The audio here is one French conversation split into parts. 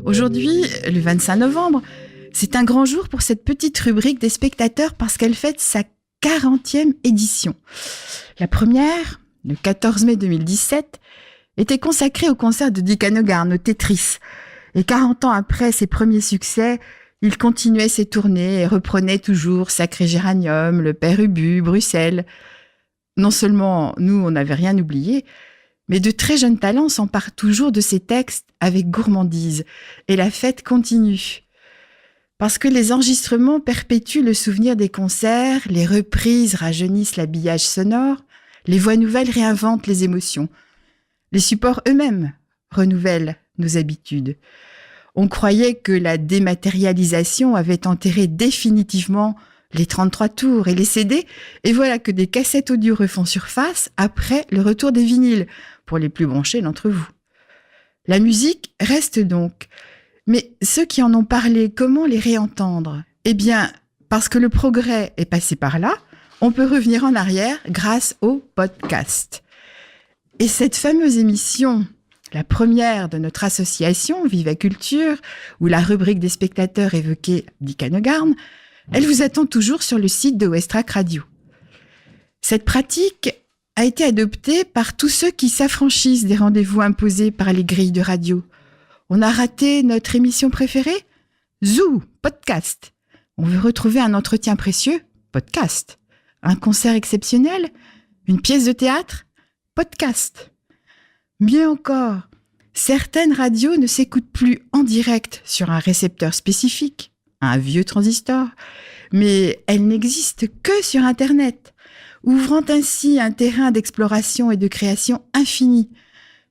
Aujourd'hui, le 25 novembre, c'est un grand jour pour cette petite rubrique des spectateurs parce qu'elle fête sa 40e édition. La première, le 14 mai 2017, était consacrée au concert de Dick Annegarn au Tetris. Et 40 ans après ses premiers succès, il continuait ses tournées et reprenait toujours Sacré Géranium, Le Père Ubu, Bruxelles. Non seulement nous, on n'avait rien oublié, mais de très jeunes talents s'emparent toujours de ces textes avec gourmandise. Et la fête continue. Parce que les enregistrements perpétuent le souvenir des concerts, les reprises rajeunissent l'habillage sonore, les voix nouvelles réinventent les émotions. Les supports eux-mêmes renouvellent nos habitudes. On croyait que la dématérialisation avait enterré définitivement les 33 tours et les CD, et voilà que des cassettes audio refont surface après le retour des vinyles, pour les plus branchés d'entre vous. La musique reste donc, mais ceux qui en ont parlé, comment les réentendre ? Eh bien, parce que le progrès est passé par là, on peut revenir en arrière grâce au podcast. Et cette fameuse émission, la première de notre association Viva Culture, où la rubrique des spectateurs évoquait Dick Annegarn, elle vous attend toujours sur le site de Westrack Radio. Cette pratique a été adoptée par tous ceux qui s'affranchissent des rendez-vous imposés par les grilles de radio. On a raté notre émission préférée ? Zou, podcast. On veut retrouver un entretien précieux ? Podcast. Un concert exceptionnel ? Une pièce de théâtre ? Podcast. Mieux encore, certaines radios ne s'écoutent plus en direct sur un récepteur spécifique, un vieux transistor, mais elles n'existent que sur Internet, ouvrant ainsi un terrain d'exploration et de création infini.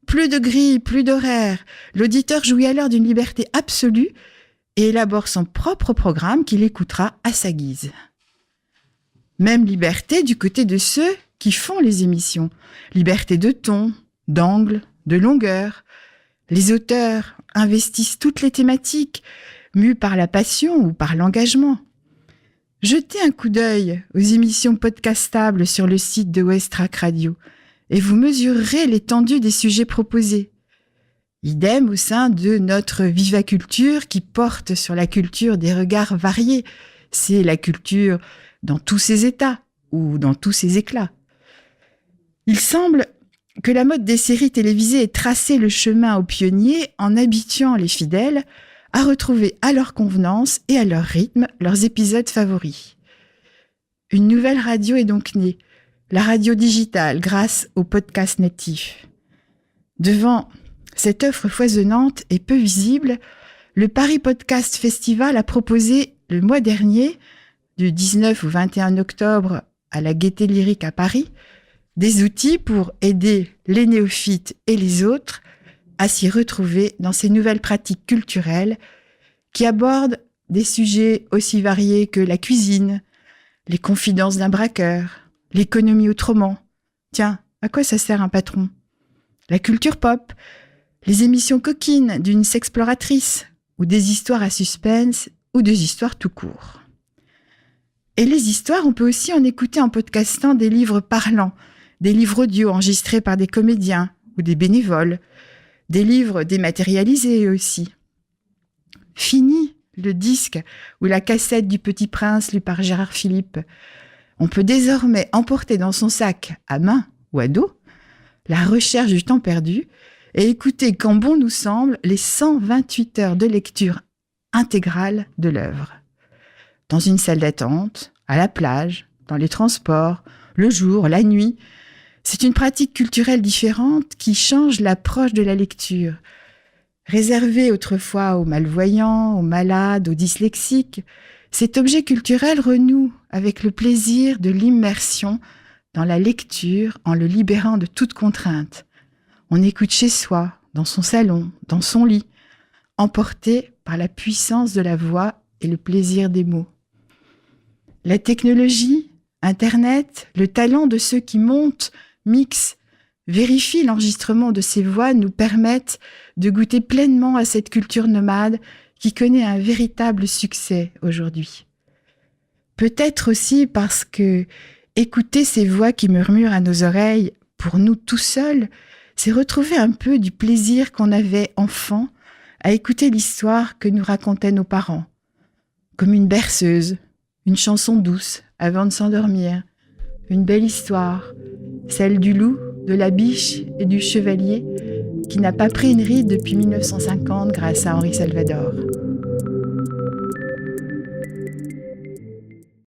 Plus de grilles, plus d'horaires, l'auditeur jouit alors d'une liberté absolue et élabore son propre programme qu'il écoutera à sa guise. Même liberté du côté de ceux qui font les émissions. Liberté de ton, d'angle, de longueur. Les auteurs investissent toutes les thématiques, mus par la passion ou par l'engagement. Jetez un coup d'œil aux émissions podcastables sur le site de Westrack Radio et vous mesurerez l'étendue des sujets proposés. Idem au sein de notre Viva Culture qui porte sur la culture des regards variés. C'est la culture dans tous ses états ou dans tous ses éclats. Il semble que la mode des séries télévisées ait tracé le chemin aux pionniers en habituant les fidèles à retrouver à leur convenance et à leur rythme leurs épisodes favoris. Une nouvelle radio est donc née, la radio digitale grâce au podcast natif. Devant cette offre foisonnante et peu visible, le Paris Podcast Festival a proposé le mois dernier, du 19 au 21 octobre à la Gaîté Lyrique à Paris, des outils pour aider les néophytes et les autres à s'y retrouver dans ces nouvelles pratiques culturelles qui abordent des sujets aussi variés que la cuisine, les confidences d'un braqueur, l'économie autrement. Tiens, à quoi ça sert un patron ? La culture pop, les émissions coquines d'une sexploratrice ou des histoires à suspense ou des histoires tout court. Et les histoires, on peut aussi en écouter en podcastant des livres parlants, des livres audio enregistrés par des comédiens ou des bénévoles, des livres dématérialisés aussi. Fini le disque ou la cassette du Petit Prince lue par Gérard Philippe. On peut désormais emporter dans son sac à main ou à dos la recherche du temps perdu et écouter quand bon nous semble les 128 heures de lecture intégrale de l'œuvre. Dans une salle d'attente, à la plage, dans les transports, le jour, la nuit, c'est une pratique culturelle différente qui change l'approche de la lecture. Réservée autrefois aux malvoyants, aux malades, aux dyslexiques, cet objet culturel renoue avec le plaisir de l'immersion dans la lecture en le libérant de toute contrainte. On écoute chez soi, dans son salon, dans son lit, emporté par la puissance de la voix et le plaisir des mots. La technologie, Internet, le talent de ceux qui montent, mixent, vérifient l'enregistrement de ces voix nous permettent de goûter pleinement à cette culture nomade qui connaît un véritable succès aujourd'hui. Peut-être aussi parce que écouter ces voix qui murmurent à nos oreilles, pour nous tout seuls, c'est retrouver un peu du plaisir qu'on avait enfant à écouter l'histoire que nous racontaient nos parents. Comme une berceuse, une chanson douce avant de s'endormir, une belle histoire, celle du loup, de la biche et du chevalier qui n'a pas pris une ride depuis 1950 grâce à Henri Salvador.